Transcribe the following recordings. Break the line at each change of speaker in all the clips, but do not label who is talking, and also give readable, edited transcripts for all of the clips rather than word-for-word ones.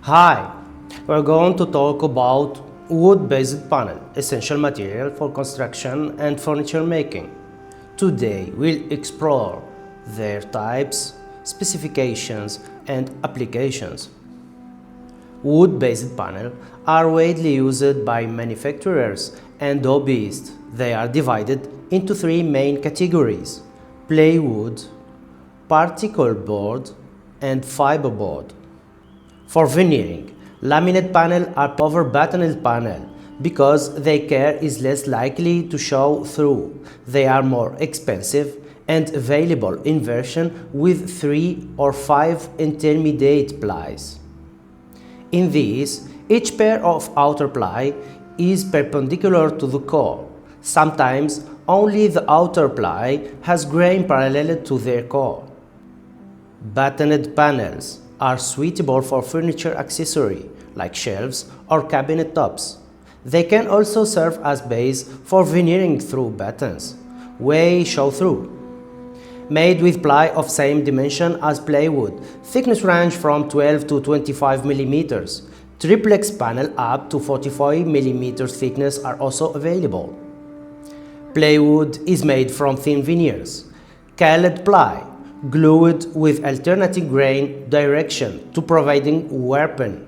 Hi, we're going to talk about wood-based panel, essential material for construction and furniture making. Today we'll explore their types, specifications and applications. Wood-based panels are widely used by manufacturers and hobbyists. They are divided into three main categories: plywood, particle board and fiberboard. For veneering, laminate panels are over batten panel because their care is less likely to show through. They are more expensive and available in version with 3 or 5 intermediate plies. In these, each pair of outer ply is perpendicular to the core. Sometimes only the outer ply has grain parallel to their core. Battened panels are suitable for furniture accessory like shelves or cabinet tops. They can also serve as base for veneering through battens, way show through. Made with ply of same dimension as plywood, thickness range from 12 to 25 mm. Triplex panel up to 45 mm thickness are also available. Plywood is made from thin veneers, colored ply, glued with alternating grain direction to providing warping.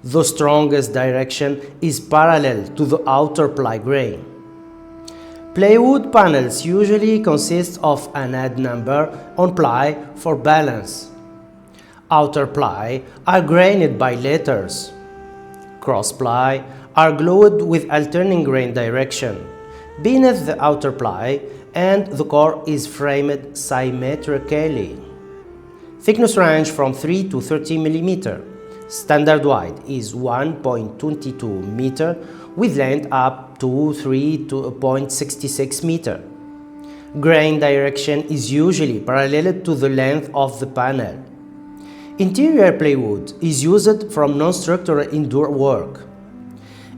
The strongest direction is parallel to the outer ply grain. Plywood panels usually consist of an odd number on ply for balance. Outer ply are grained by letters. Cross ply are glued with alternating grain direction beneath the outer ply, and the core is framed symmetrically. Thickness range from 3 to 30 mm. Standard width is 1.22 meter with length up to 3.66 meter. Grain direction is usually parallel to the length of the panel. Interior plywood is used from non-structural indoor work.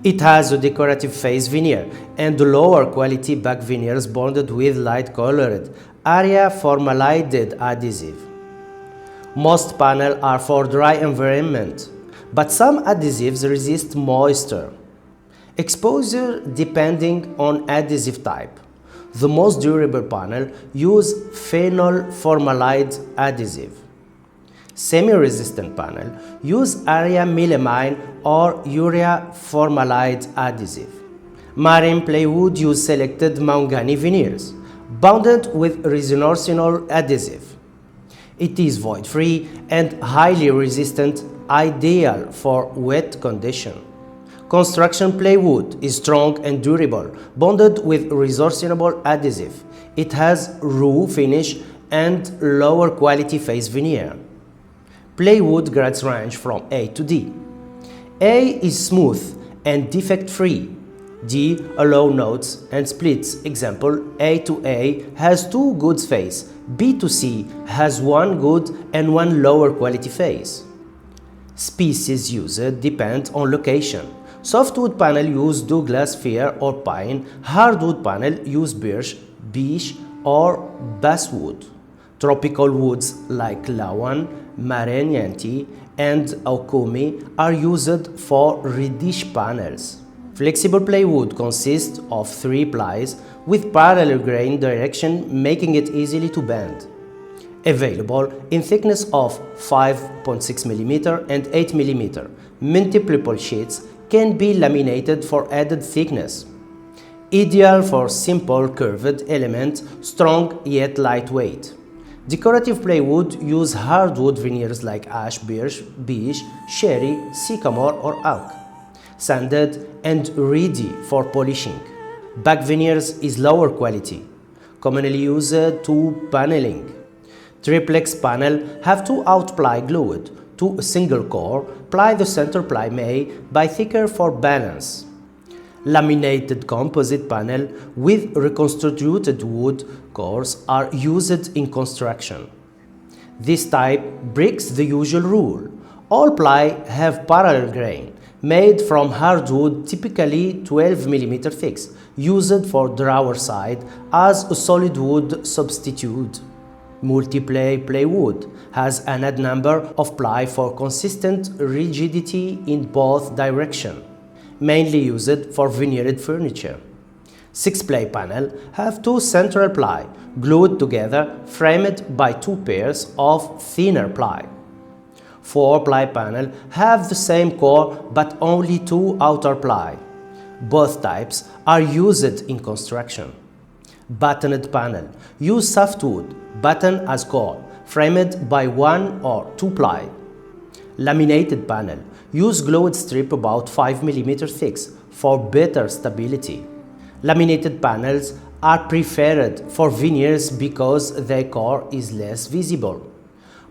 It has a decorative face veneer and lower quality back veneers bonded with light-colored area formaldehyde adhesive. Most panels are for dry environment, but some adhesives resist moisture. Exposure depending on adhesive type. The most durable panel use phenol formaldehyde adhesive. Semi-resistant panel use area melamine or urea formaldehyde adhesive. Marine plywood use selected mahogany veneers, bonded with resinous adhesive. It is void-free and highly resistant, ideal for wet condition. Construction plywood is strong and durable, bonded with resorcinable adhesive. It has raw finish and lower quality face veneer. Plywood grades range from A to D. A is smooth and defect-free. D allow notes and splits. Example, A to A has 2 good face. B to C has 1 good and 1 lower quality face. Species used depend on location. Softwood panel use Douglas fir or pine. Hardwood panel use birch, beech or basswood. Tropical woods like lawan, marigny and okoume are used for reddish panels. Flexible plywood consists of 3 plies with parallel grain direction, making it easily to bend. Available in thickness of 5.6 mm and 8 mm. Multiple sheets can be laminated for added thickness. Ideal for simple curved element, strong yet lightweight. Decorative plywood use hardwood veneers like ash, birch, beech, cherry, sycamore or oak. Sanded and ready for polishing. Back veneers is lower quality, commonly used to paneling. Triplex panel have 2 out ply glued to a single core, ply the center ply made by thicker for balance. Laminated composite panel with reconstructed wood cores are used in construction. This type breaks the usual rule. All ply have parallel grain, made from hardwood, typically 12 mm thick, used for drawer side as a solid wood substitute. Multi-ply plywood has an odd number of ply for consistent rigidity in both directions, mainly used for veneered furniture. 6-ply panel have two central ply glued together, framed by two pairs of thinner ply. 4-ply panel have the same core but only two outer ply. Both types are used in construction. Battened panel use softwood batten as core, framed by 1 or 2 ply. Laminated panel use glued strip about 5 mm thick for better stability. Laminated panels are preferred for veneers because their core is less visible.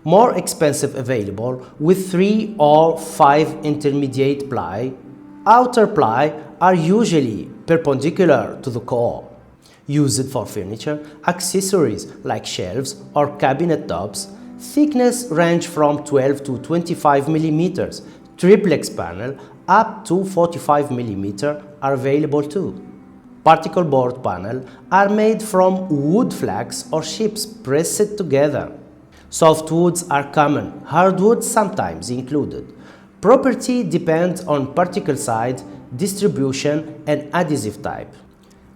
More expensive available with 3 or 5 intermediate ply. Outer ply are usually perpendicular to the core. Used for furniture, accessories like shelves or cabinet tops, thickness range from 12 to 25 mm. Triplex panel up to 45 mm are available too. Particle board panel are made from wood flags or chips pressed together. Softwoods are common, hardwoods sometimes included. Property depends on particle size, distribution and adhesive type.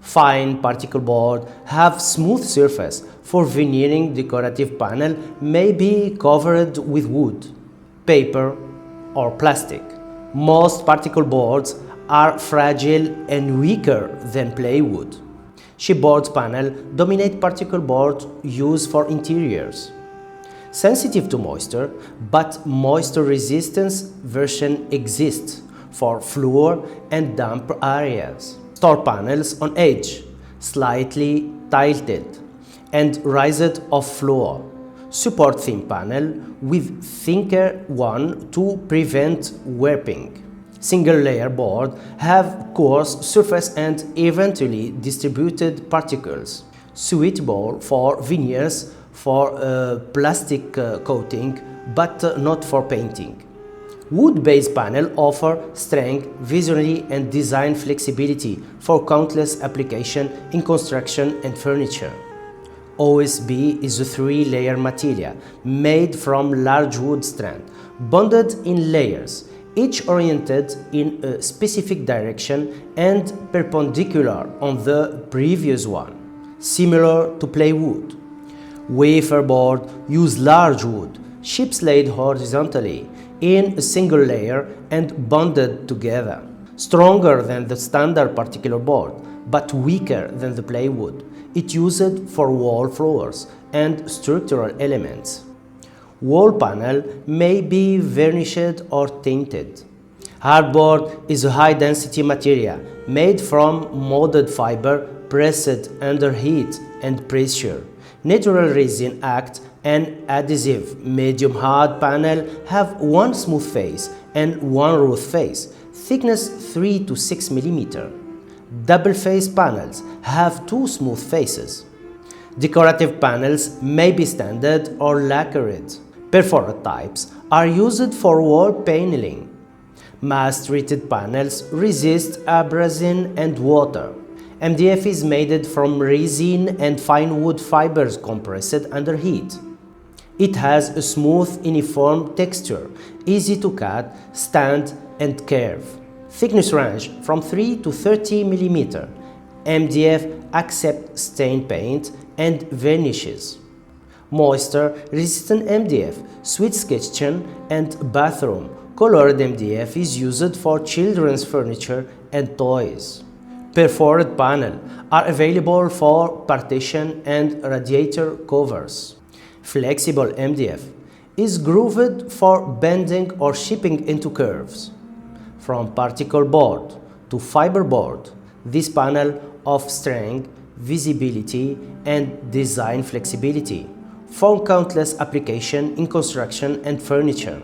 Fine particle board have smooth surface. For veneering, decorative panel may be covered with wood, paper or plastic. Most particle boards are fragile and weaker than plywood. Chipboard panel dominate particle board used for interiors. Sensitive to moisture, but moisture resistance version exists for floor and damp areas. Store panels on edge, slightly tilted and raised off floor. Support thin panel with thinner one to prevent warping. Single layer board have coarse surface and evenly distributed particles. Suitable for veneers for plastic coating but not for painting. Wood-based panel offer strength, visually and design flexibility for countless applications in construction and furniture. OSB is a 3-layer material made from large wood strand, bonded in layers, each oriented in a specific direction and perpendicular on the previous one, similar to plywood. Wafer board use large wood, chips laid horizontally in a single layer and bonded together. Stronger than the standard particle board, but weaker than the plywood. It used for wall floors and structural elements. Wall panel may be varnished or tinted. Hardboard is a high-density material made from molded fiber pressed under heat and pressure. Natural resin acts an adhesive. Medium hard panel have one smooth face and one rough face, thickness 3 to 6 mm. Double face panels have two smooth faces. Decorative panels may be standard or lacquered. Perforated types are used for wall paneling. Mass-treated panels resist abrasion and water. MDF is made from resin and fine wood fibers compressed under heat. It has a smooth, uniform texture, easy to cut, stand and curve. Thickness range from 3 to 30 mm. MDF accepts stain paint and varnishes. Moisture-resistant MDF, suite kitchen and bathroom. Colored MDF is used for children's furniture and toys. Perforated panels are available for partition and radiator covers. Flexible MDF is grooved for bending or shaping into curves. From particle board to fiber board, this panel offers strength, visibility, and design flexibility for countless applications in construction and furniture.